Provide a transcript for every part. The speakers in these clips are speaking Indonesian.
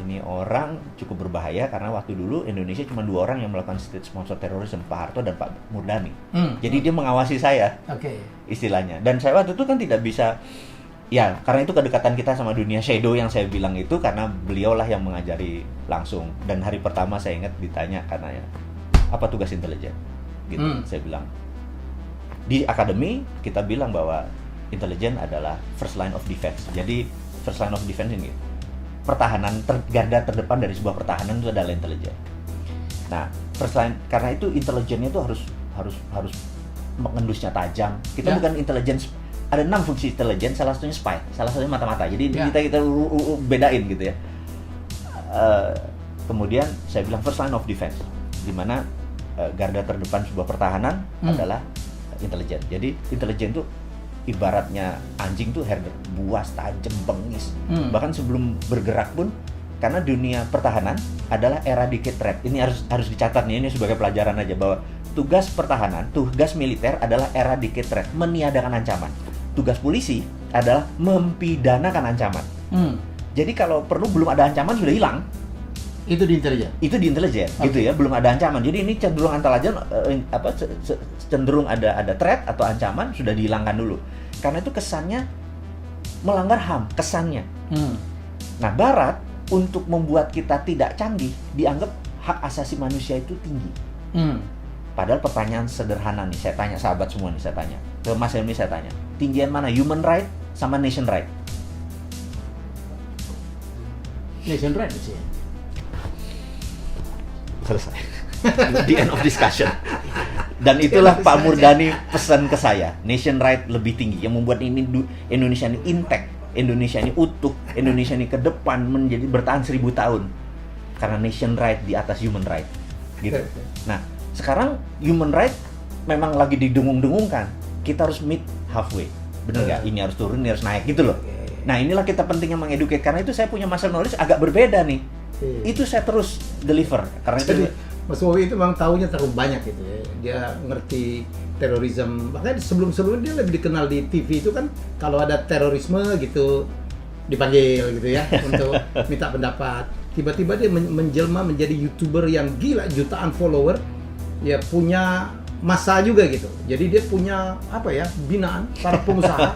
ini orang cukup berbahaya karena waktu dulu Indonesia cuma 2 orang yang melakukan state sponsor terorisme, Pak Harto dan Pak Murdani. Jadi dia mengawasi saya, istilahnya. Dan saya waktu itu kan tidak bisa, ya karena itu kedekatan kita sama dunia shadow yang saya bilang itu karena beliaulah yang mengajari langsung. Dan hari pertama saya ingat ditanya karena ya, apa tugas intelijen? Gitu, saya bilang. Di akademi kita bilang bahwa intelijen adalah first line of defense. Jadi first line of defense ini pertahanan garda terdepan dari sebuah pertahanan itu adalah intelijen. Nah, first line karena itu intelijennya itu harus mengendusnya tajam. Kita bukan intelijen, ada 6 fungsi intelijen, salah satunya spy, salah satunya mata-mata. Jadi kita bedain gitu ya. Kemudian saya bilang first line of defense, di mana garda terdepan sebuah pertahanan adalah intelijen. Jadi intelijen itu ibaratnya anjing tuh herder, buas, tajam, bengis. Bahkan sebelum bergerak pun, karena dunia pertahanan adalah eradicate threat. Ini harus dicatat nih, ini sebagai pelajaran aja bahwa tugas pertahanan, tugas militer adalah eradicate threat, meniadakan ancaman. Tugas polisi adalah mempidanakan ancaman. Jadi kalau perlu belum ada ancaman sudah hilang. Itu di intelijen. Itu di intelijen, gitu ya, belum ada ancaman. Jadi ini cenderung antara aja cenderung ada threat atau ancaman sudah dihilangkan dulu. Karena itu kesannya melanggar HAM, kesannya. Nah, Barat untuk membuat kita tidak canggih dianggap hak asasi manusia itu tinggi. Padahal pertanyaan sederhana nih, saya tanya sahabat semua nih, saya tanya ke Mas Helmi, saya tanya, tinggian mana human right sama nation right? Nation right sih. Selesai. The end of discussion. Dan itulah Pak Murdani pesan ke saya, nation right lebih tinggi, yang membuat ini Indonesia ini intact, Indonesia ini utuh, Indonesia ini ke depan menjadi bertahan 1000 tahun karena nation right di atas human right, gitu. Nah, sekarang human right memang lagi didengung-dengungkan, kita harus meet halfway, bener nggak? Ini harus turun, ini harus naik, gitu loh. Nah, inilah kita pentingnya mengedukasi, karena itu saya punya muscle knowledge agak berbeda nih. Itu saya terus deliver karena jadi, itu Mas Wowi itu memang tahunya terlalu banyak gitu ya. Dia ngerti terorisme. Makanya sebelum-sebelumnya dia lebih dikenal di TV itu kan kalau ada terorisme gitu dipanggil gitu ya untuk minta pendapat. Tiba-tiba dia menjelma menjadi YouTuber yang gila, jutaan follower. Ya punya masa juga gitu. Jadi dia punya apa ya, binaan para pengusaha.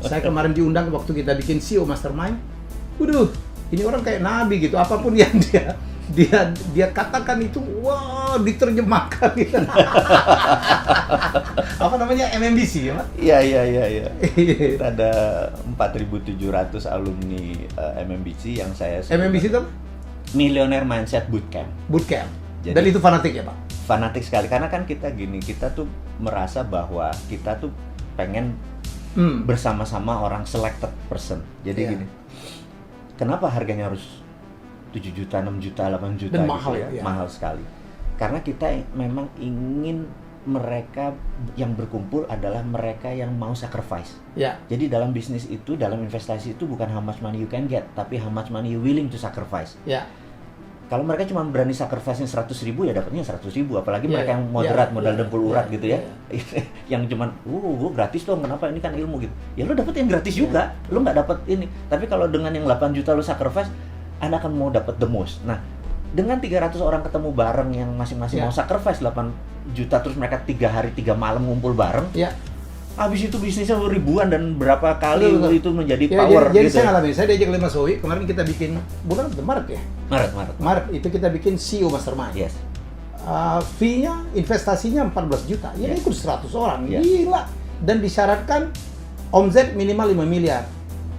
Saya kemarin diundang waktu kita bikin CEO Mastermind. Waduh, ini orang kayak nabi gitu, apapun yang dia katakan itu, wah, diterjemahkan gitu. Apa namanya, MMBC ya, Pak? Iya. Ada 4.700 alumni MMBC yang saya sebut. MMBC itu Millionaire Mindset Bootcamp. Jadi, dan itu fanatik ya, Pak? Fanatik sekali, karena kan kita gini, kita tuh merasa bahwa kita tuh pengen bersama-sama orang selected person. Jadi gini, kenapa harganya harus 7 juta, 6 juta, 8 juta dan gitu mahal ya? Mahal sekali. Karena kita memang ingin mereka yang berkumpul adalah mereka yang mau sacrifice. Jadi dalam bisnis itu, dalam investasi itu bukan how much money you can get, tapi how much money you willing to sacrifice. Kalau mereka cuma berani sacrifice-nya 100.000 ya dapatnya 100.000, apalagi mereka yang moderat, modal dempul urat gitu ya. Yang cuman gratis dong, kenapa, ini kan ilmu gitu. Ya lu dapat yang gratis juga, lu nggak dapat ini. Tapi kalau dengan yang 8 juta lu sacrifice, Anda akan mau dapat the most. Nah, dengan 300 orang ketemu bareng yang masing-masing mau sacrifice 8 juta, terus mereka 3 hari 3 malam ngumpul bareng. Habis itu bisnisnya ribuan dan berapa kali itu menjadi power jadi gitu. saya ngalamin, saya diajak oleh Mas Wowi, kemarin kita bikin bulan Maret ya? Maret itu kita bikin CEO Mastermind. Fee-nya, investasinya 14 juta, ya ikut 100 orang, gila. Dan disyaratkan omset minimal 5 miliar.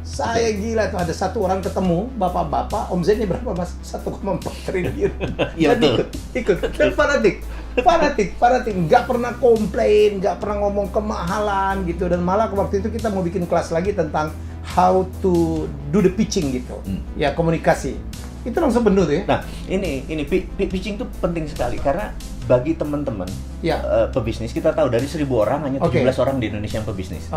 Saya gila tuh, ada satu orang ketemu, bapak-bapak, omsetnya berapa Mas? 1,4 triliun. Iya betul. Ikut. Dan fanatik, nggak pernah komplain, nggak pernah ngomong kemahalan gitu. Dan malah waktu itu kita mau bikin kelas lagi tentang how to do the pitching gitu. Ya, komunikasi. Itu langsung penuh tuh ya. Nah, ini pitching tuh penting sekali karena bagi teman-teman pebisnis, kita tahu dari 1.000 orang hanya 17 orang di Indonesia yang pebisnis.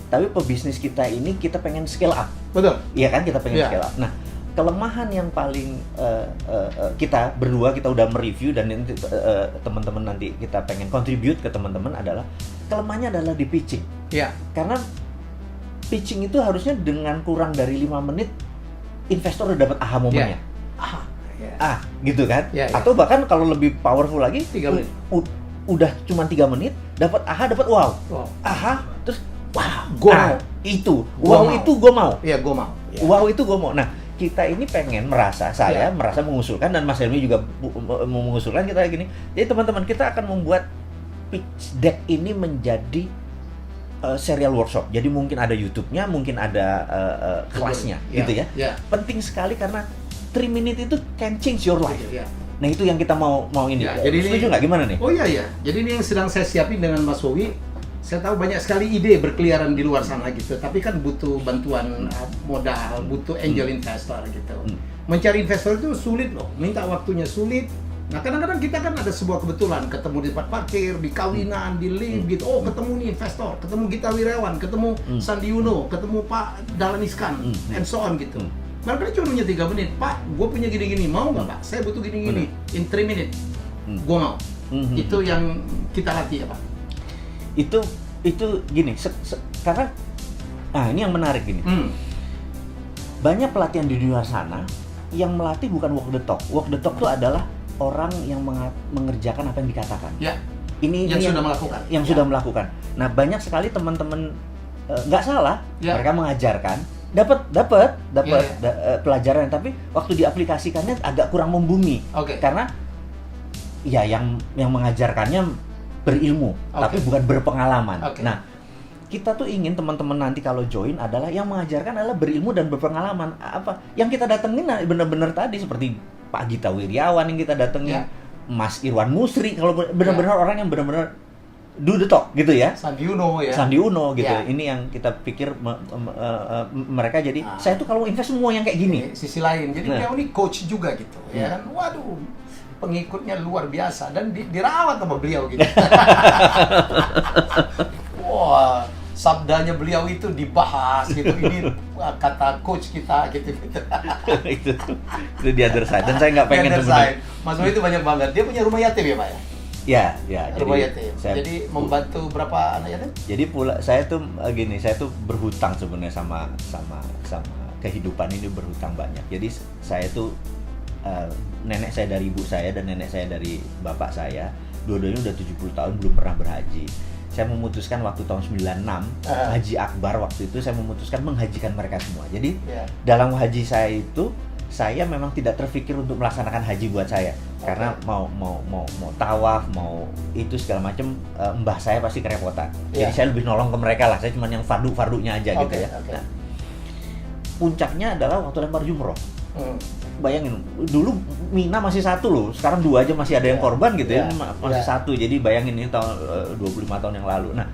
Tapi pebisnis kita ini kita pengen scale up. Betul. Iya kan, kita pengen scale up. Nah, kelemahan yang paling kita berdua kita udah mereview dan nanti teman-teman nanti kita pengen contribute ke teman-teman adalah kelemahannya adalah di pitching. Karena pitching itu harusnya dengan kurang dari 5 menit investor udah dapat aha momennya. gitu kan. Atau bahkan kalau lebih powerful lagi 3 menit. Udah cuma 3 menit dapat dapat wow. Terus wow itu gue mau. Iya, gue mau. Wow itu gue mau. Nah, kita ini pengen merasa mengusulkan, dan Mas Helmi juga mengusulkan kita gini. Jadi teman-teman, kita akan membuat pitch deck ini menjadi serial workshop. Jadi mungkin ada YouTube-nya, mungkin ada kelasnya, gitu ya. Penting sekali karena 3 minutes itu can change your life. Nah, itu yang kita mau ini. Jadi setuju nggak, gimana nih? Oh iya. Jadi ini yang sedang saya siapin dengan Mas Wowi. Saya tahu banyak sekali ide berkeliaran di luar sana gitu, tapi kan butuh bantuan modal, butuh angel investor gitu. Mencari investor itu sulit loh, minta waktunya sulit. Nah, kadang-kadang kita kan ada sebuah kebetulan, ketemu di tempat parkir, di kawinan, di lift gitu. Oh, ketemu nih investor, ketemu Gita Wirawan, ketemu Sandi Uno, ketemu Pak Dahlan Iskan, and so on gitu. Barangkali cuma punya 3 menit, Pak, gue punya gini-gini, mau nggak Pak? Saya butuh gini-gini, in 3 minutes, gue mau. Itu yang kita latih ya Pak? Itu gini, karena ini yang menarik gini. Banyak pelatihan di luar sana yang melatih bukan walk the talk. Walk the talk itu adalah orang yang mengerjakan apa yang dikatakan. Ini sudah melakukan. Yang sudah melakukan. Nah, banyak sekali teman-teman nggak salah, mereka mengajarkan, dapat pelajaran, tapi waktu diaplikasikannya agak kurang membumi. Karena yang mengajarkannya berilmu, tapi bukan berpengalaman. Nah, kita tuh ingin teman-teman nanti kalau join adalah yang mengajarkan adalah berilmu dan berpengalaman. Apa yang kita datengin benar-benar tadi seperti Pak Gita Wirjawan yang kita datengin, Mas Irwan Musri, kalau benar-benar orang yang benar-benar do the talk gitu ya. Sandi Uno gitu. Ini yang kita pikir mereka jadi saya tuh kalau invest semua yang kayak gini. Sisi lain, jadi beliau ini coach juga gitu, ya kan. Waduh, pengikutnya luar biasa dan dirawat sama beliau gitu. Wah, sabdanya beliau itu dibahas gitu. Ini kata coach kita gitu. Itu di other side. Dan saya nggak pengen sebenarnya. Mas Wowi itu banyak banget. Dia punya rumah yatim ya Pak ya? Ya. Rumah yatim. Jadi membantu berapa anak yatim? Jadi saya tuh berhutang sebenarnya sama kehidupan ini, berhutang banyak. Jadi saya tuh nenek saya dari ibu saya dan nenek saya dari bapak saya, dua-duanya udah 70 tahun belum pernah berhaji. Saya memutuskan waktu tahun 96 Haji Akbar, waktu itu saya memutuskan menghajikan mereka semua. Jadi dalam haji saya itu saya memang tidak terpikir untuk melaksanakan haji buat saya, karena mau tawaf, mau itu segala macam, mbah saya pasti kerepotan. Jadi saya lebih nolong ke mereka lah, saya cuma yang fardu-fardunya aja gitu ya. Nah, puncaknya adalah waktu lempar jumroh. Bayangin, dulu Mina masih 1 loh, sekarang 2 aja masih ada yang korban gitu ya, masih 1. Jadi bayangin ini tahun 25 tahun yang lalu. Nah,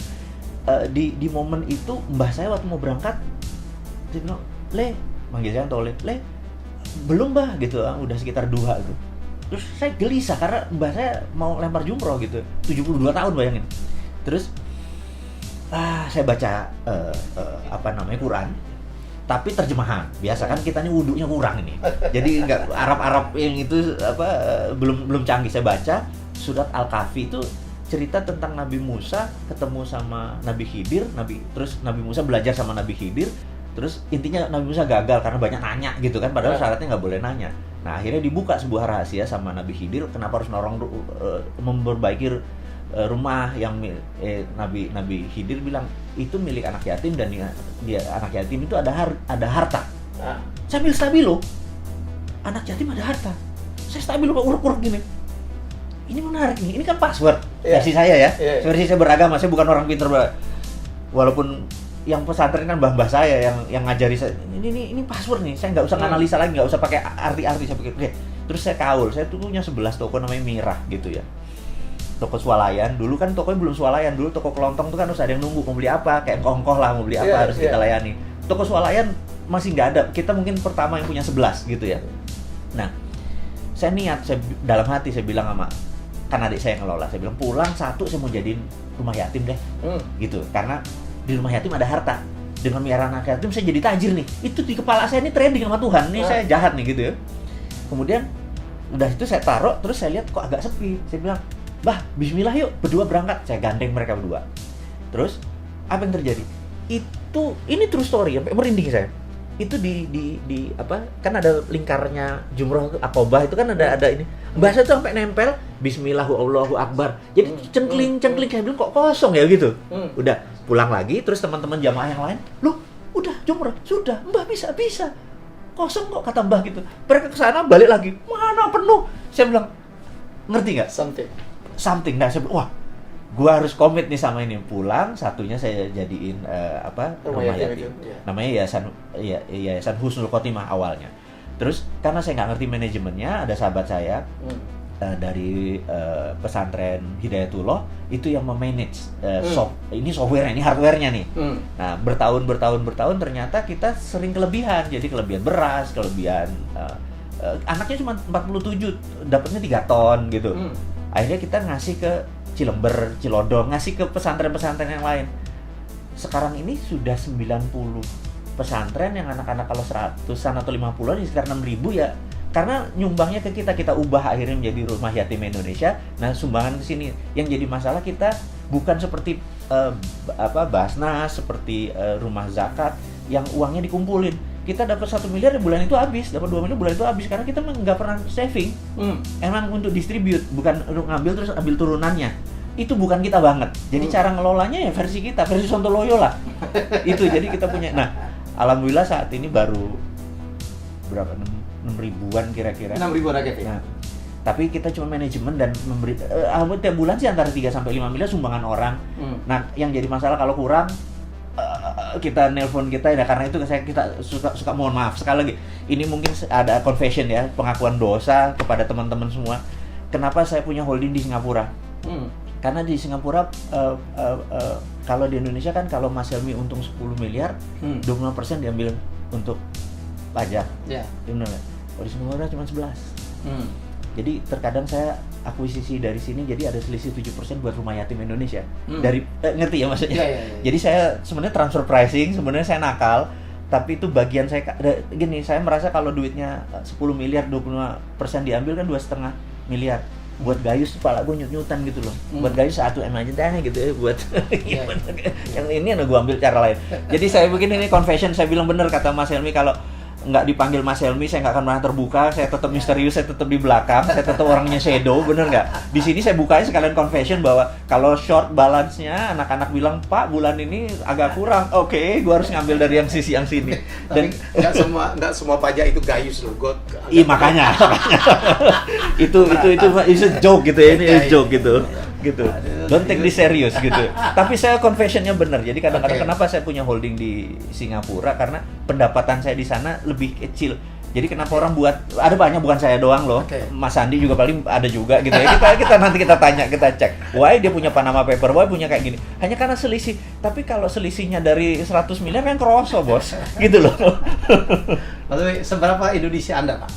di momen itu mbah saya waktu mau berangkat dia bilang, "Le," manggil saya Tole, "Le, belum mbah," gitu, udah sekitar 2 gitu. Terus saya gelisah karena mbah saya mau lempar jumroh gitu, 72 tahun bayangin. Terus saya baca Quran, tapi terjemahan. Biasa kan kita nih wudunya kurang ini. Jadi nggak Arab yang itu belum canggih. Saya baca surat Al-Kahfi, itu cerita tentang Nabi Musa ketemu sama Nabi Khidir, terus Nabi Musa belajar sama Nabi Khidir. Terus intinya Nabi Musa gagal karena banyak nanya gitu kan, padahal syaratnya nggak boleh nanya. Nah, akhirnya dibuka sebuah rahasia sama Nabi Khidir, kenapa harus memperbaiki rumah yang Nabi Khidir bilang itu milik anak yatim, dan dia anak yatim itu ada harta. Sambil stabilo, anak yatim ada harta. Saya stabilo uruk-uruk gini. Ini menarik nih. Ini kan password versi saya ya. Versi saya beragama. Saya bukan orang pintar, walaupun yang pesantren kan mbah-mbah saya yang ngajari saya. Ini password nih. Saya nggak usah analisa lagi, nggak usah pakai arti-arti. Saya pikir, oke. Terus saya kaul. Saya tuh punya 11 toko namanya Mirah gitu ya. Toko swalayan, dulu kan tokonya belum swalayan, dulu toko kelontong tuh kan harus ada yang nunggu, mau beli apa, kayak kongkoh lah, mau beli apa harus kita layani. Toko swalayan masih nggak ada, kita mungkin pertama yang punya 11 gitu ya. Nah, saya dalam hati saya bilang sama, kan adik saya yang ngelola, saya bilang pulang 1 saya mau jadiin rumah yatim deh, gitu, karena di rumah yatim ada harta. Dengan miara anak yatim saya jadi tajir nih. Itu di kepala saya ini trading sama Tuhan, nih saya jahat nih gitu ya. Kemudian udah itu saya taruh, terus saya lihat kok agak sepi, saya bilang, "Bah, bismillah yuk, berdua berangkat." Saya gandeng mereka berdua. Terus, apa yang terjadi? Ini true story, sampai merinding saya. itu di apa, kan ada lingkarnya jumroh itu Aqobah itu kan ada ini. Mbak saya tuh sampai nempel Bismillah Allahu Akbar. Jadi cengkling kayak bilang kok kosong ya gitu. Udah pulang lagi, terus teman-teman jamaah yang lain, "Loh, udah jumroh, sudah, Mbah bisa. Kosong kok," kata Mbah gitu. Mereka ke sana balik lagi, "Mana penuh?" Saya bilang, "Ngerti nggak? Something." Nah, saya bilang, wah, gua harus komit nih sama ini. Pulang, satunya saya jadiin rumah yatim. Namanya Yayasan Husnul Khotimah awalnya. Terus karena saya nggak ngerti manajemennya, ada sahabat saya dari pesantren Hidayatullah itu yang memanage ini software, ini hardware-nya nih. Nah, bertahun ternyata kita sering kelebihan. Jadi kelebihan beras, kelebihan anaknya cuma 47, dapatnya 3 ton gitu. Akhirnya kita ngasih ke Cilember, Cilodong, ngasih ke pesantren-pesantren yang lain. Sekarang ini sudah 90 pesantren yang anak-anak kalau 100-an atau 50-an di sekitar 6.000 ya. Karena nyumbangnya ke kita ubah akhirnya menjadi Rumah Yatim Indonesia. Nah, sumbangan ke sini. Yang jadi masalah kita bukan seperti Basnas, seperti rumah zakat yang uangnya dikumpulin. Kita dapat 1 miliar bulan itu habis, dapat 2 miliar bulan itu habis karena kita nggak pernah saving. Emang untuk distribute, bukan untuk ngambil terus ambil turunannya. Itu bukan kita banget. Jadi cara ngelolanya ya versi kita, versi Sontoloyo lah. Itu jadi kita punya. Nah, alhamdulillah saat ini baru berapa 6 ribuan kira-kira. 6 ribuan rakyat ya. Nah, tapi kita cuma manajemen dan memberi tiap bulan sih antara 3 sampai 5 miliar sumbangan orang. Nah, yang jadi masalah kalau kurang kita nelpon kita ya, karena itu kita suka mohon maaf sekali lagi. Ini mungkin ada confession ya, pengakuan dosa kepada teman-teman semua. Kenapa saya punya holding di Singapura? Karena di Singapura kalau di Indonesia kan kalau Mas Helmi untung 10 miliar, 25% diambil untuk pajak. Iya. Kalau di Singapura cuma 11. Jadi terkadang saya akuisisi dari sini, jadi ada selisih 7% buat Rumah Yatim Indonesia. Dari ngerti ya maksudnya? Ya. Jadi saya sebenarnya transfer pricing, sebenarnya saya nakal, tapi itu bagian saya gini, saya merasa kalau duitnya 10 miliar 25% diambil kan 2,5 miliar. Buat Gayus kepala gue nyut-nyutan gitu loh. Buat Gayus 1 M aja deh gitu ya buat yang ini gue ambil cara lain. Jadi saya bikin ini confession, saya bilang bener kata Mas Helmi, kalau nggak dipanggil Mas Helmi, saya nggak akan pernah terbuka, saya tetap misterius, saya tetap di belakang, saya tetap orangnya shadow, bener nggak? Di sini saya bukain sekalian confession bahwa kalau short balance-nya, anak-anak bilang, "Pak, bulan ini agak kurang." Oke, gua harus ngambil dari yang sisi yang sini. Dan nggak semua pajak itu Gayus loh, iya makanya. itu a joke gitu ya, ini a joke gitu. Don't take this serious gitu. Tapi saya confessionnya benar. Jadi kadang-kadang kenapa saya punya holding di Singapura, karena pendapatan saya di sana lebih kecil. Jadi kenapa orang buat, ada banyak, bukan saya doang loh. Mas Andi juga paling ada juga gitu ya. Kita nanti kita tanya, kita cek. Why dia punya Panama Paper, why punya kayak gini. Hanya karena selisih. Tapi kalau selisihnya dari 100 miliar kan kroso, Bos. Gitu loh. Lalu seberapa Indonesia Anda, Pak?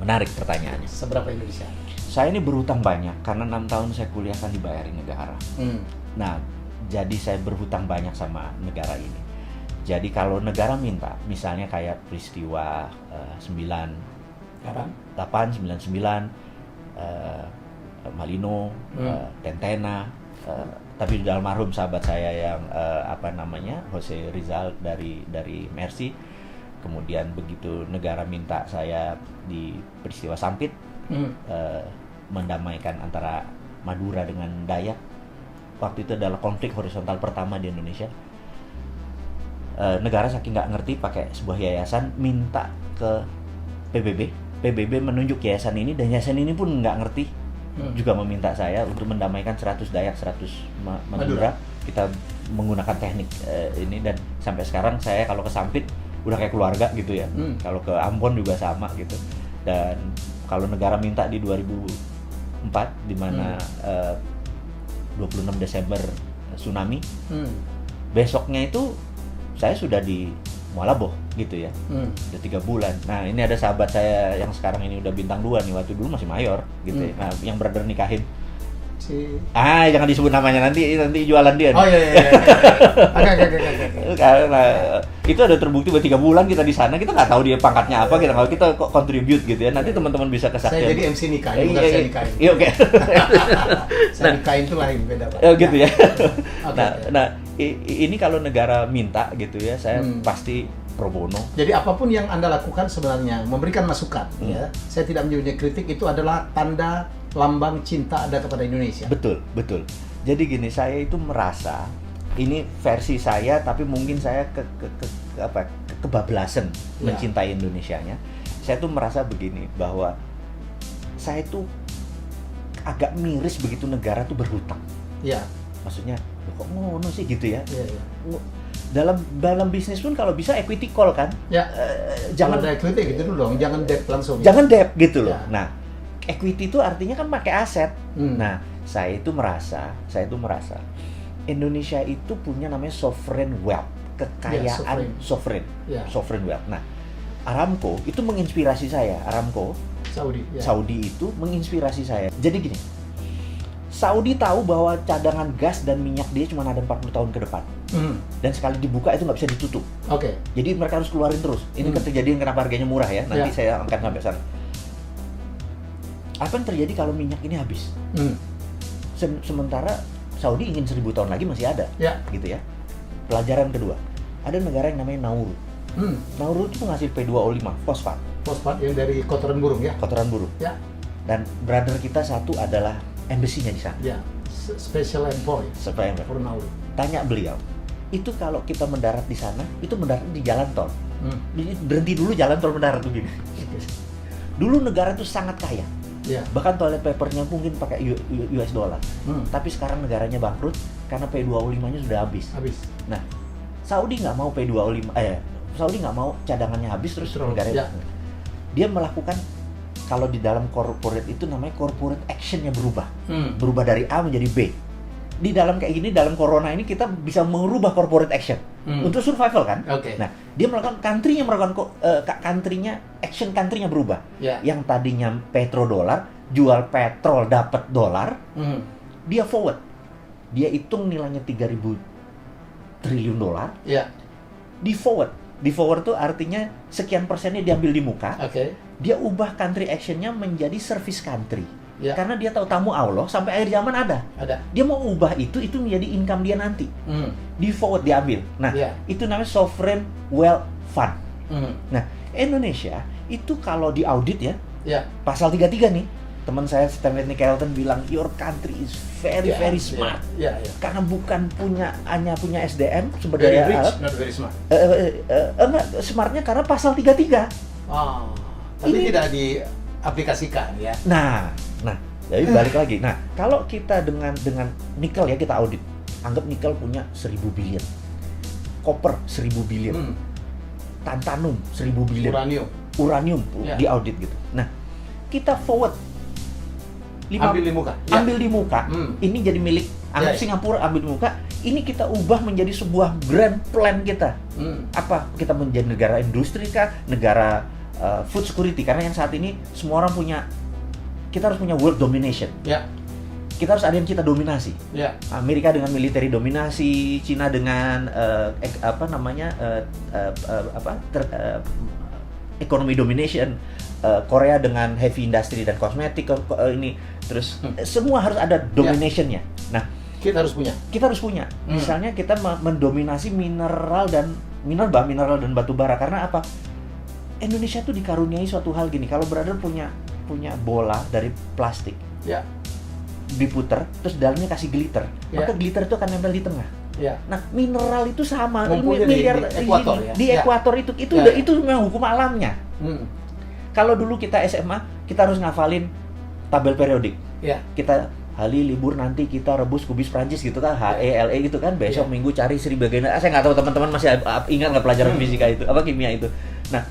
Menarik pertanyaannya. Seberapa Indonesia? Saya ini berhutang banyak karena 6 tahun saya kuliah kan dibayarin negara. Nah, jadi saya berhutang banyak sama negara ini. Jadi kalau negara minta, misalnya kayak peristiwa 98, 99, Malino, Tentena, tapi di almarhum sahabat saya yang Jose Rizal dari Mercy. Kemudian begitu negara minta saya di peristiwa Sampit, mendamaikan antara Madura dengan Dayak. Waktu itu adalah konflik horizontal pertama di Indonesia. Negara saking nggak ngerti pakai sebuah yayasan, minta ke PBB menunjuk yayasan ini, dan yayasan ini pun nggak ngerti, juga meminta saya untuk mendamaikan 100 Dayak, 100 Madura. Kita menggunakan teknik ini, dan sampai sekarang saya kalau ke Sampit udah kayak keluarga gitu ya. Kalau ke Ambon juga sama gitu. Dan kalau negara minta di 2004, di mana 26 Desember tsunami, besoknya itu saya sudah di Mualaboh gitu ya, udah 3 bulan. Nah, ini ada sahabat saya yang sekarang ini udah bintang 2 nih, waktu dulu masih mayor gitu ya. Nah, yang brother nikahin jangan disebut namanya, nanti jualan dia. Oh iya. Karena itu ada terbukti buat 3 bulan kita di sana, kita nggak tahu dia pangkatnya apa, kita contribute gitu ya. Nanti teman-teman bisa kesaksian. Saya jadi MC nikahin, bukan saya nikahin. Iya, oke. Saya nikahin itu lain, beda Pak. Gitu ya. Nah, ini kalau negara minta gitu ya, saya pasti pro bono. Jadi apapun yang Anda lakukan sebenarnya memberikan masukan, ya. Saya tidak menyebutnya kritik, itu adalah tanda lambang cinta Anda kepada Indonesia. Betul, betul. Jadi gini, saya itu merasa ini versi saya, tapi mungkin saya kebablasan mencintai Indonesianya. Saya tuh merasa begini, bahwa saya tuh agak miris begitu negara tuh berhutang. Ya. Maksudnya, kok ngono sih gitu ya? Ya, ya. Dalam bisnis pun kalau bisa equity call kan? Ya. Jangan ada equity gitu dulu dong, jangan debt langsung. Jangan debt gitu loh. Ya. Nah, equity itu artinya kan pakai aset. Nah, saya itu merasa Indonesia itu punya namanya sovereign wealth, kekayaan sovereign. Ya. Sovereign wealth. Nah, Aramco itu menginspirasi saya. Aramco Saudi itu menginspirasi saya. Jadi gini, Saudi tahu bahwa cadangan gas dan minyak dia cuma ada 40 tahun ke depan. Dan sekali dibuka itu nggak bisa ditutup. Oke. Jadi mereka harus keluarin terus. Ini kejadian kenapa harganya murah ya. Nanti saya angkat sampai sana. Apa yang terjadi kalau minyak ini habis? Sementara Saudi ingin 1000 tahun lagi masih ada. Gitu ya. Pelajaran kedua. Ada negara yang namanya Nauru. Nauru itu menghasil P2O5, fosfat. Fosfat yang dari kotoran burung ya? Kotoran burung. Ya. Dan brother kita satu adalah embassy-nya di sana. Ya, special envoy. For Nauru. Tanya beliau, itu kalau kita mendarat di sana, itu mendarat di jalan tol. Berhenti dulu jalan tol mendarat begini. Dulu negara itu sangat kaya. Ya. Bahkan toilet papernya mungkin pakai US dollar. Tapi sekarang negaranya bangkrut karena P2O5-nya sudah habis. Nah, Saudi nggak mau P2O5, Saudi nggak mau cadangannya habis terus negaranya. Dia melakukan, kalau di dalam corporate itu namanya corporate action-nya berubah. Berubah dari A menjadi B. Di dalam kayak gini, dalam corona ini kita bisa merubah corporate action untuk survival kan. Nah, dia melakukan country-nya country-nya berubah. Yang tadinya petrodolar, jual petrol dapat dolar, dia forward. Dia hitung nilainya 3.000 triliun dolar. Di forward. Di forward itu artinya sekian persennya diambil di muka. Dia ubah country action-nya menjadi service country. Karena dia tahu tamu Allah sampai akhir zaman ada. Dia mau ubah itu menjadi income dia nanti. Di forward diambil. Nah, itu namanya sovereign wealth fund. Nah, Indonesia itu kalau di audit ya, pasal 33 nih, teman saya Stanley Kelton bilang your country is very smart. Karena bukan hanya punya SDM sumber daya alam. Not very smart. Smartnya karena pasal 33. Tapi tidak diaplikasikan ya. Nah, jadi balik lagi. Nah, kalau kita dengan nikel ya, kita audit. Anggap nikel punya 1000 billion. Copper 1000 billion. Tantalum 1000 billion. Uranium di audit gitu. Nah, kita forward ambil di muka. Ambil di muka. Ini jadi milik Singapura, ambil di muka. Ini kita ubah menjadi sebuah grand plan kita. Apa? Kita menjadi negara industri kah? Negara food security, karena yang saat ini semua orang kita harus punya world domination. Kita harus ada yang kita dominasi. Amerika dengan military dominasi, Cina dengan economy domination, Korea dengan heavy industry dan kosmetik ini, terus semua harus ada dominationnya. Nah, kita harus punya. Misalnya kita mendominasi mineral dan batu bara. Karena apa? Indonesia tuh dikaruniai suatu hal gini. Kalau brother punya bola dari plastik, diputer, terus dalamnya kasih glitter, maka glitter itu akan nempel di tengah. Nah, mineral itu sama. Miliar di ekuator itu memang hukum alamnya. Kalau dulu kita SMA, kita harus ngafalin tabel periodik. Kita hari libur nanti kita rebus kubis Prancis gitu kan, HELE gitu kan. Besok minggu cari Sri Bagian. Saya nggak tahu teman-teman masih ingat nggak pelajaran fisika itu, kimia itu. Nah,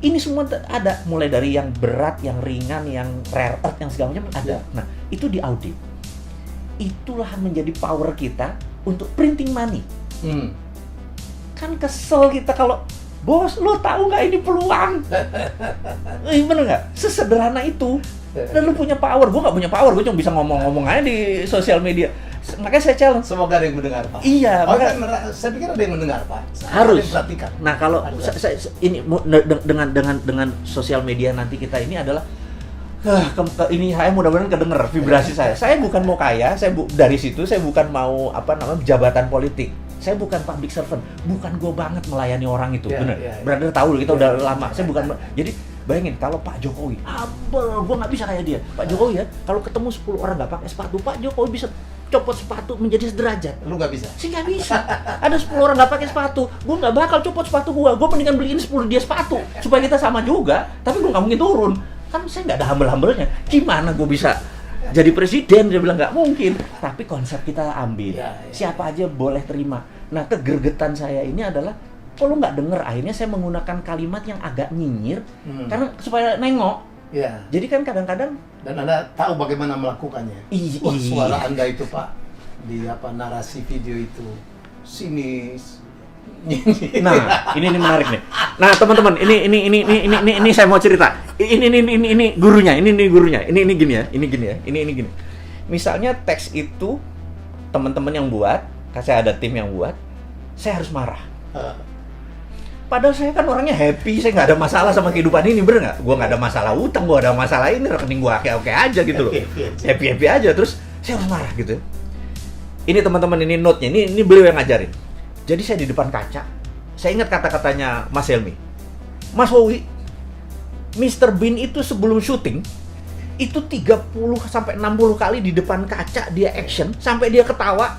ini semua ada, mulai dari yang berat, yang ringan, yang rare earth, yang segala macam ada. Nah, itu diaudit. Itulah menjadi power kita untuk printing money. Kan kesel kita kalau, bos, lo tahu nggak ini peluang? Bener nggak? Sesederhana itu. Dan lo punya power. Gue nggak punya power. Gue cuma bisa ngomong-ngomong aja di sosial media. Makanya saya challenge. Semoga ada yang mendengar, Pak. Iya. Saya pikir ada yang mendengar, Pak. Harus. Nah, kalau ini dengan sosial media nanti kita ini adalah ini saya mudah-mudahan kedenger vibrasi saya. Saya bukan mau kaya, dari situ saya bukan mau jabatan politik. saya bukan public servant, bukan gue banget melayani orang itu, bener. Brother tahu kita udah lama, saya bukan. Jadi bayangin kalau Pak Jokowi, gue nggak bisa kayak dia. Pak Jokowi ya, kalau ketemu 10 orang nggak pakai sepatu, Pak Jokowi bisa copot sepatu menjadi sederajat. Lu nggak bisa? Sih nggak bisa. Ada 10 orang nggak pakai sepatu, gue nggak bakal copot sepatu gue mendingan beliin 10 dia sepatu supaya kita sama juga. Tapi gue nggak mungkin turun. Kan saya nggak ada humble-humblenya. Gimana gue bisa jadi presiden? Dia bilang nggak mungkin. Tapi konsep kita ambil. Siapa aja boleh terima. Nah, kegergetan saya ini adalah kalau nggak denger, akhirnya saya menggunakan kalimat yang agak nyinyir karena supaya nengok. Jadi kan kadang-kadang dan Anda tahu bagaimana melakukannya. Wah, suara Anda itu Pak di narasi video itu sinis. Nah, ini menarik nih. Nah, teman-teman, ini saya mau cerita. Ini gurunya, ini gurunya. Ini gini ya. Ini gini. Misalnya teks itu teman-teman yang buat, saya ada tim yang buat, saya harus marah. Padahal saya kan orangnya happy, saya nggak ada masalah sama kehidupan ini, bener nggak? Gue nggak ada masalah utang, gue ada masalah ini, rekening gue oke aja gitu loh, happy aja. Terus saya harus marah gitu. Ini teman-teman, ini note-nya, ini beliau yang ngajarin. Jadi saya di depan kaca, saya ingat kata-katanya Mas Helmi. Mas Wowi, Mr. Bean itu sebelum syuting, itu 30 sampai 60 kali di depan kaca dia action, sampai dia ketawa,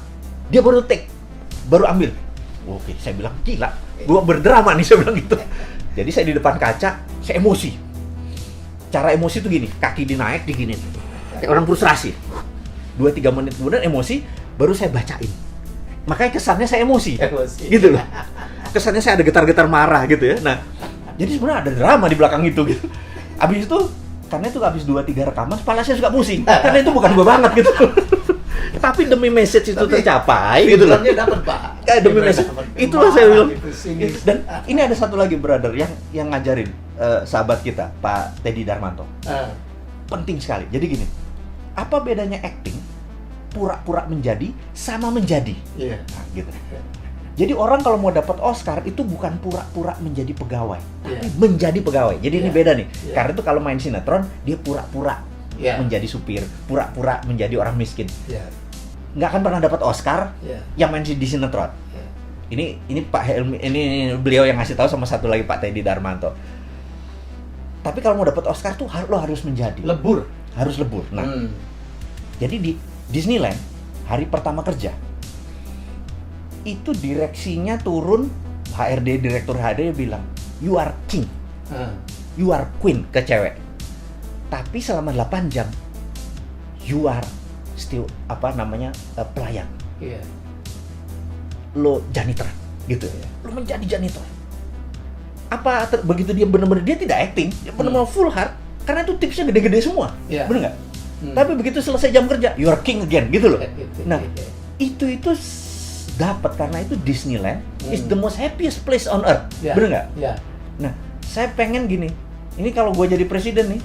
dia baru take, baru ambil. Oke, saya bilang gila, gua berdrama nih, saya bilang gitu. Jadi saya di depan kaca, saya emosi. Cara emosi tuh gini, kaki dinaik, diginin. Kayak orang frustrasi. 2-3 menit kemudian emosi, baru saya bacain. Makanya kesannya saya emosi. Gitu loh. Kesannya saya ada getar-getar marah gitu ya. Nah, jadi sebenarnya ada drama di belakang itu gitu. Abis itu, karena itu abis 2-3 rekaman, kepala saya suka pusing. Karena itu bukan gua banget gitu. Tapi demi message itu tercapai gitu loh. Dapat, Pak. Demi message. Itulah saya bilang. Dan ini ada satu lagi brother yang ngajarin sahabat kita, Pak Teddy Darmanto. Penting sekali. Jadi gini, apa bedanya acting pura-pura menjadi sama menjadi? Nah, gitu. Jadi orang kalau mau dapat Oscar itu bukan pura-pura menjadi pegawai, tapi menjadi pegawai. Jadi ini beda nih. Karena itu kalau main sinetron dia pura-pura menjadi supir, pura-pura menjadi orang miskin. Nggak akan pernah dapat Oscar yang main di sinetron. Ini Pak Helmi, ini beliau yang ngasih tahu, sama satu lagi Pak Teddy Darmanto. Tapi kalau mau dapat Oscar tuh lo harus menjadi lebur, harus lebur. Nah, jadi di Disneyland hari pertama kerja itu direksinya turun, HRD, direktur HRD bilang you are king, you are queen ke cewek. Tapi selama 8 jam you are still pelayan. Lo janitor gitu ya. Lo menjadi janitor. Begitu dia benar-benar dia tidak acting, dia benar-benar full heart karena itu tipsnya gede-gede semua. Benar nggak? Tapi begitu selesai jam kerja, you are king again gitu loh. Nah, itu dapat karena itu Disneyland is the most happiest place on earth. Benar nggak? Nah, saya pengen gini. Ini kalau gue jadi presiden nih,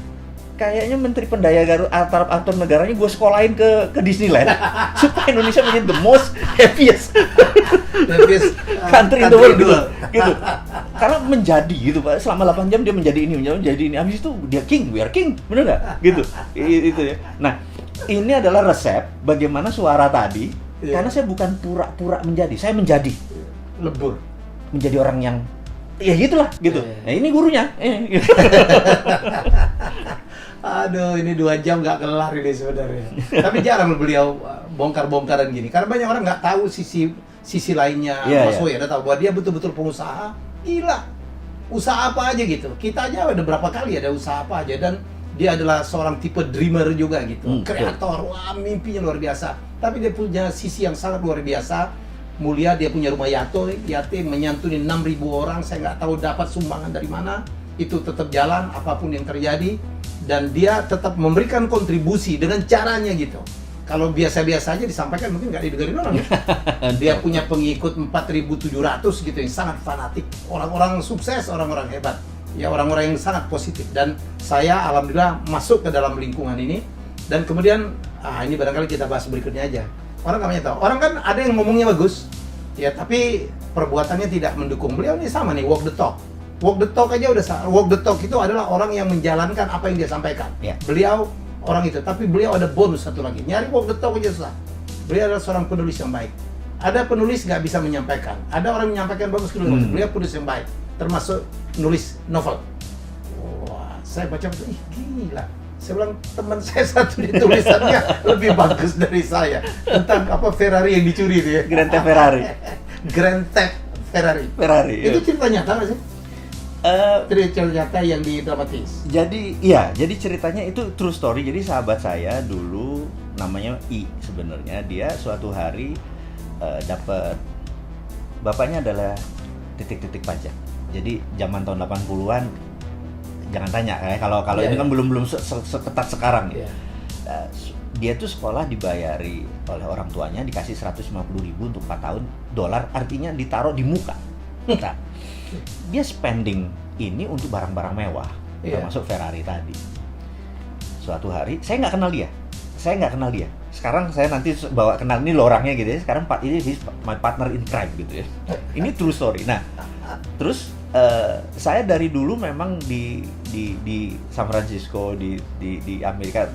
kayaknya Menteri Pendaya Aparatur Negaranya gue sekolahin ke Disneyland supaya Indonesia menjadi the most happiest country in the world gitu. Karena menjadi gitu Pak, selama 8 jam dia menjadi ini. Habis itu dia king, we are king, bener nggak? Gitu. Itu ya. Nah, ini adalah resep bagaimana suara tadi. Karena saya bukan pura-pura menjadi, saya menjadi lebur, menjadi orang yang ya gitulah gitu. Nah, ini gurunya. Aduh, ini 2 jam nggak kelar ini sebenarnya. Tapi jarang beliau bongkar-bongkaran gini, karena banyak orang nggak tahu sisi lainnya. Mas Woy, Anda tahu bahwa dia betul-betul pengusaha. Gila, usaha apa aja gitu. Kita aja ada berapa kali ada usaha apa aja, dan dia adalah seorang tipe dreamer juga gitu, kreator. Wah, mimpinya luar biasa. Tapi dia punya sisi yang sangat luar biasa. Mulia, dia punya rumah yatim menyantuni 6.000 orang. Saya nggak tahu dapat sumbangan dari mana. Itu tetap jalan apapun yang terjadi, dan dia tetap memberikan kontribusi dengan caranya gitu. Kalau biasa-biasa aja disampaikan mungkin nggak didengarin orang ya. Dia punya pengikut 4.700 gitu yang sangat fanatik, orang-orang sukses, orang-orang hebat, ya orang-orang yang sangat positif. Dan saya alhamdulillah masuk ke dalam lingkungan ini. Dan kemudian ini barangkali kita bahas berikutnya aja. Orang nggak banyak tahu. Orang kan ada yang ngomongnya bagus, ya tapi perbuatannya tidak mendukung. Beliau ini sama nih, walk the talk. Walk the talk aja udah salah. Walk the talk itu adalah orang yang menjalankan apa yang dia sampaikan. Beliau orang itu, tapi beliau ada bonus satu lagi. Nyari walk the talk aja susah. Beliau adalah seorang penulis yang baik. ada penulis nggak bisa menyampaikan, ada orang menyampaikan bagus, beliau penulis yang baik, termasuk nulis novel. Wah, saya baca ih gila. Saya bilang teman saya satu di tulisannya lebih bagus dari saya tentang apa Ferrari yang dicuri itu ya. Grand Theft Ferrari. Grand Theft Ferrari. Ferrari. Itu ya. cerita nyata nggak sih? Cerita nyata yang didramatis. Jadi iya, jadi ceritanya itu true story. Jadi sahabat saya dulu namanya I sebenarnya, dia suatu hari dapat, bapaknya adalah titik-titik pajak. Jadi zaman tahun 80-an jangan tanya kalau ini kan belum seketat sekarang ya. Dia tuh sekolah dibayari oleh orang tuanya, dikasih 150.000 untuk 4 tahun, dolar artinya ditaruh di muka. Nah, dia spending ini untuk barang-barang mewah, termasuk Ferrari tadi. Suatu hari saya nggak kenal dia. Sekarang saya nanti bawa kenal ini lo orangnya gitu ya. Sekarang ini my partner in crime gitu ya. Ini true story. Nah, terus saya dari dulu memang di San Francisco di Amerika,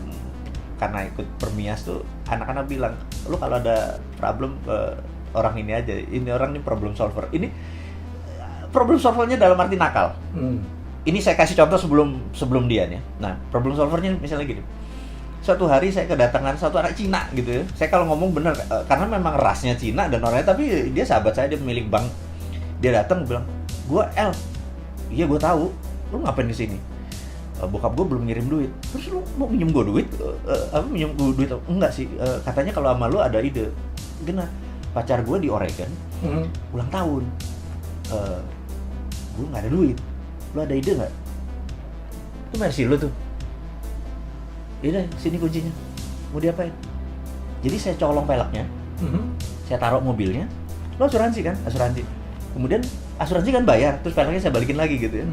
karena ikut Permias tuh anak-anak bilang, lu kalau ada problem orang ini aja, ini orang ini problem solver. Ini problem solvernya dalam arti nakal. Ini saya kasih contoh sebelum dia nih. Nah, problem solvernya misalnya gini. Suatu hari saya kedatangan satu anak Cina gitu ya. Saya kalau ngomong bener karena memang rasnya Cina dan orangnya, tapi dia sahabat saya, dia pemilik bank. Dia datang bilang, "Gua El." "Iya, gua tahu. Lu ngapain di sini?" "Bokap gua belum ngirim duit." "Terus lu mau minjem gua duit?" Minjem gua duit?" "Enggak sih. Katanya kalau sama lu ada ide." "Gimana?" "Pacar gua di Oregon. Ulang tahun. Gua nggak ada duit. Lu ada ide nggak?" "Itu versi lu tuh." "Ini sini kuncinya. Mau diapain?" Jadi saya colong peleknya, saya taruh mobilnya. "Lo asuransi kan?" "Asuransi." Kemudian asuransi kan bayar, terus peleknya saya balikin lagi gitu ya.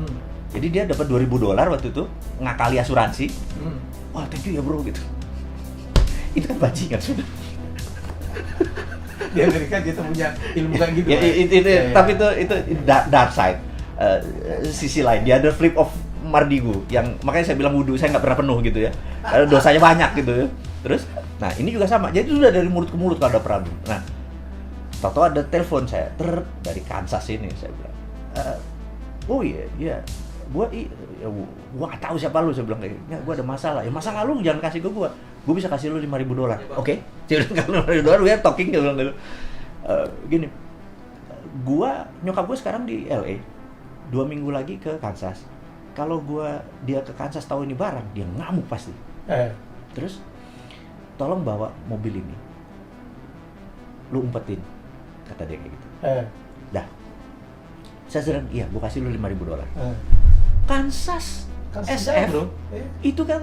Jadi dia dapat $2.000 waktu itu, ngakali asuransi. "Wah, thank you ya bro," gitu. Itu kan bajingan sudah. Di Amerika kita punya ilmu kayak gitu. Tapi itu dark side. Sisi lain, the other flip of Mardigu, yang makanya saya bilang wudhu saya nggak pernah penuh gitu ya, dosanya banyak gitu ya. Terus, nah ini juga sama, jadi itu sudah dari mulut ke mulut kalau ada problem. Nah, tahu ada telepon saya dari Kansas ini, saya bilang, "Oh iya, gua nggak tahu siapa lu," saya bilang kayak, "Nggak, gua ada masalah. Ya masalah lu jangan kasih ke gua bisa kasih lu $5.000. Oke, jadi kalau $5.000 we are talking," dia bilang gitu. Gini, nyokap gua sekarang di LA, 2 minggu lagi ke Kansas. Kalau dia ke Kansas tahu ini barang, dia ngamuk pasti. Terus, "Tolong bawa mobil ini, lu umpetin," kata dia kayak gitu. Dah, saya sedang, "Iya, gua kasih lu $5.000. Kansas SF, bro. Itu kan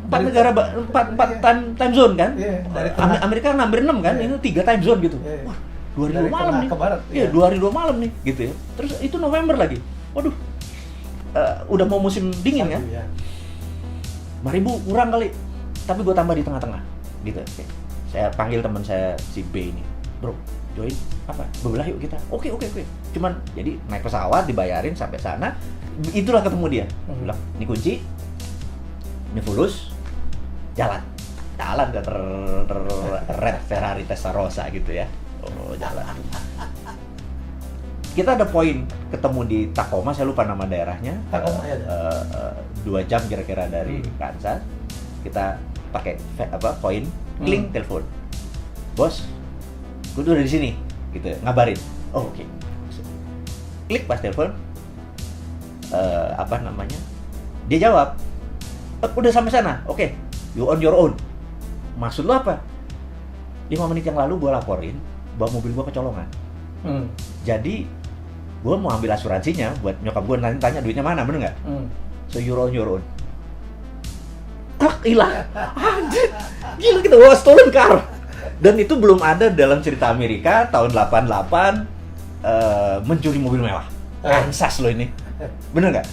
4 negara, 4 time zone kan? Amerika hampir 6 kan? Ini 3 time zone gitu. Wah, 2 hari 2 malam nih. Iya, 2 hari 2 malam nih, gitu ya. Terus itu November lagi. Waduh. Udah mau musim dingin kan? 5.000 kurang kali, tapi gue tambah di tengah-tengah gitu. Oke. Saya panggil teman saya si B ini, "Bro, join apa? Bebelah yuk kita." Oke. Cuman jadi naik pesawat dibayarin sampai sana, itulah ketemu dia. Bilang, "Ini kunci, ini fulus, jalan ke Red Ferrari Testarossa gitu ya." Oh, jalan. Kita ada poin ketemu di Tacoma, saya lupa nama daerahnya. Tacoma ya. 2 jam kira-kira dari Kansas. Kita pakai poin, kling, telepon. "Bos, gue udah di sini," gitu, ngabarin. "Oh, oke." Klik pas telepon, dia jawab, "Udah sampai sana." "Oke, you on your own." "Maksud lo apa?" 5 menit yang lalu gue laporin bahwa mobil gue kecolongan. Jadi gue mau ambil asuransinya buat nyokap gue, nanti tanya duitnya mana, bener nggak? "So you're on your own." Hilang. Anjir, gila, kita bawa stolen car. Dan itu belum ada dalam cerita Amerika tahun 88 mencuri mobil mewah. Kansas lo ini, bener nggak?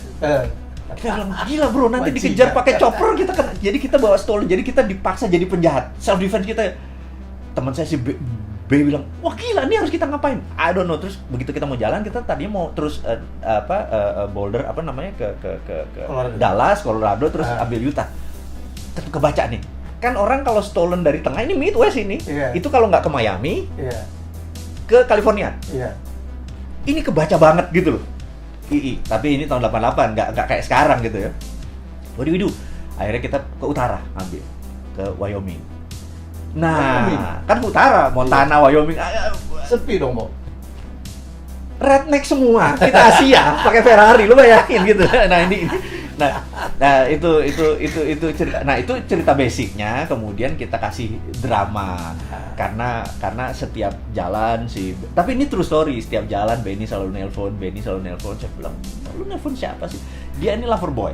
Kita bilang, gila bro, nanti dikejar pakai chopper kita kan. Jadi kita bawa stolen, jadi kita dipaksa jadi penjahat. Self defense kita. Teman saya si B bilang, "Wah gila, ini harus kita ngapain?" I don't know. Terus begitu kita mau jalan, kita tadinya mau terus Boulder ke Dallas, Colorado, terus ambil Utah. Kebaca nih, kan orang kalau stolen dari tengah ini Midwest ini, itu kalau nggak ke Miami, ke California. Iya. Ini kebaca banget gitu loh. Tapi ini tahun 88, nggak kayak sekarang gitu ya. What do we do? Akhirnya kita ke utara ambil, ke Wyoming. Nah, kan utara, Montana, Wyoming. Sepi dong, Bo. Redneck semua, kita Asia, pakai Ferrari, lu bayangin gitu. Nah itu cerita. Nah itu cerita basicnya. Kemudian kita kasih drama karena setiap jalan tapi ini true story. Setiap jalan Benny selalu nelpon. Saya bilang, lu nelpon siapa sih? Dia ini lover boy.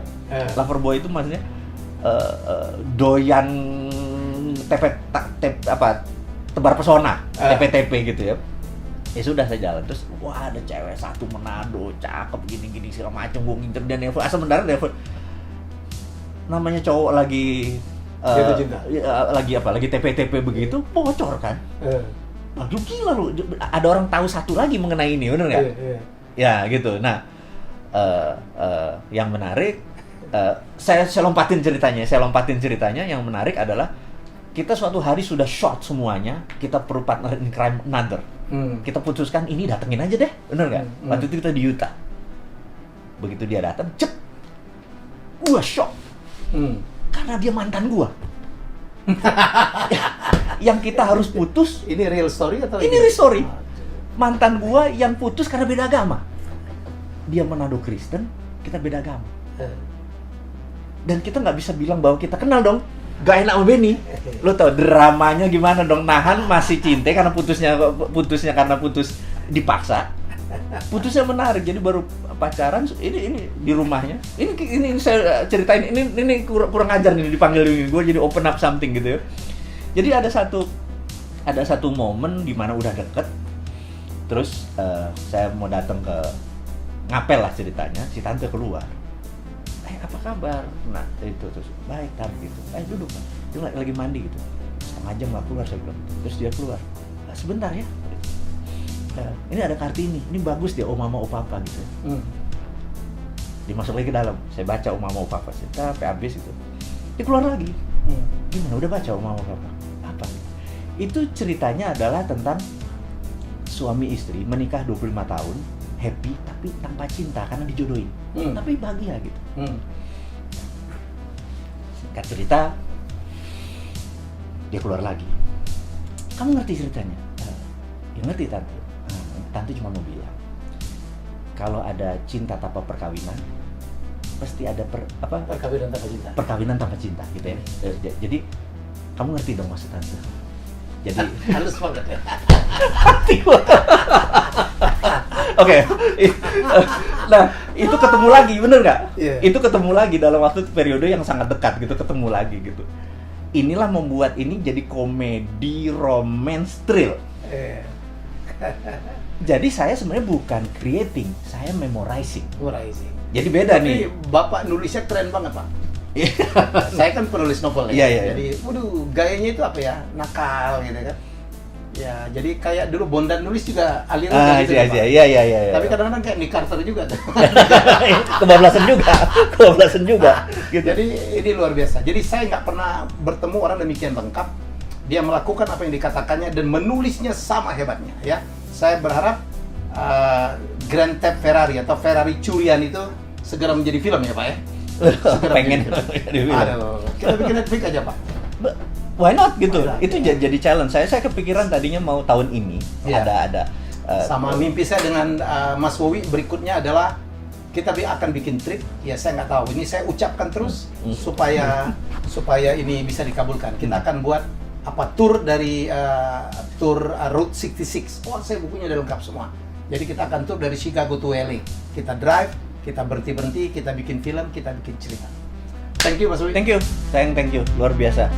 Lover boy itu maksudnya doyan tebar pesona, TP gitu ya. Ya sudah, saya jalan terus, wah ada cewek satu Manado, cakep gini segala macam, gue ngincer dia nelfon, asal mendarat nelfon. Namanya cowok lagi lagi TP begitu, bocor kan. Lu gila lu, ada orang tahu satu lagi mengenai ini, bener nggak? Ya gitu. Nah, yang menarik, saya lompatin ceritanya. Yang menarik adalah kita suatu hari sudah short semuanya, kita perlu partner in crime another. Kita putuskan ini datengin aja deh, bener nggak? Waktu itu kita di Utah. Begitu dia datang, cep, gua shock, karena dia mantan gua. Yang kita harus putus. Ini real story atau ini real story? Mantan gua yang putus karena beda agama. Dia Manado Kristen, kita beda agama. Dan kita nggak bisa bilang bahwa kita kenal dong. Gak enak sama Benny. Lo tau dramanya gimana dong, nahan masih cinta karena putusnya karena putus dipaksa. Putusnya menarik, jadi baru pacaran ini di rumahnya. Ini saya ceritain, ini kurang ajar nih dipanggil ini. Gue jadi open up something gitu ya. Jadi ada satu momen di mana udah deket. Terus saya mau datang ke ngapel lah ceritanya, si tante keluar. Apa kabar? Nah, itu terus baik kan gitu. Duduk kan. Dia lagi mandi gitu. Setengah jam nggak keluar, saya bilang. Terus dia keluar. Sebentar ya. Ini ada Kartini. Ini bagus dia, Mama Papa gitu. Dia masuk lagi ke dalam. Saya baca Mama Papa. Saya sampai habis itu. Dia keluar lagi. Gimana? Udah baca Mama Papa? Apa? Itu ceritanya adalah tentang suami istri menikah 25 tahun. Happy tapi tanpa cinta karena dijodohin, tapi bahagia gitu. Singkat cerita, dia keluar lagi. Kamu ngerti ceritanya? Ya ngerti tante. Tante cuma mau bilang, kalau ada cinta tanpa perkawinan, pasti ada perkawinan tanpa cinta gitu ya. Jadi kamu ngerti dong maksud tante. Jadi halus banget ya. Oke. Nah, itu ketemu lagi, bener nggak? Yeah. Itu ketemu lagi dalam waktu periode yang sangat dekat gitu, ketemu lagi gitu. Inilah membuat ini jadi komedi romance thrill. Jadi saya sebenarnya bukan creating, saya memorizing. Jadi beda nih. Tapi Bapak nulisnya keren banget, Pak. Saya kan penulis novel ya. Jadi, waduh, gayanya itu apa ya? Nakal gitu kan. Ya, jadi kayak dulu Bondan nulis juga aliran gitu. Iya. Tapi kadang-kadang kayak Nick Carter juga. Kebablasan juga. Gitu. Jadi ini luar biasa. Jadi saya nggak pernah bertemu orang demikian lengkap. Dia melakukan apa yang dikatakannya dan menulisnya sama hebatnya. Ya, saya berharap Grand Theft Ferrari atau Ferrari curian itu segera menjadi film ya Pak ya. Pengen jadi film. Aduh, kita bikin Netflix aja Pak. Why not gitu? Itu jadi challenge. Saya kepikiran tadinya mau tahun ini ada sama mimpi saya dengan Mas Wowi berikutnya adalah kita akan bikin trip. Ya saya nggak tahu. Ini saya ucapkan terus supaya ini bisa dikabulkan. Kita akan buat tour dari tour Route 66. Oh, saya bukunya udah lengkap semua. Jadi kita akan tour dari Chicago to LA. Kita drive, kita berhenti, kita bikin film, kita bikin cerita. Thank you Mas Wowi. Thank you. Sayang, thank you. Luar biasa.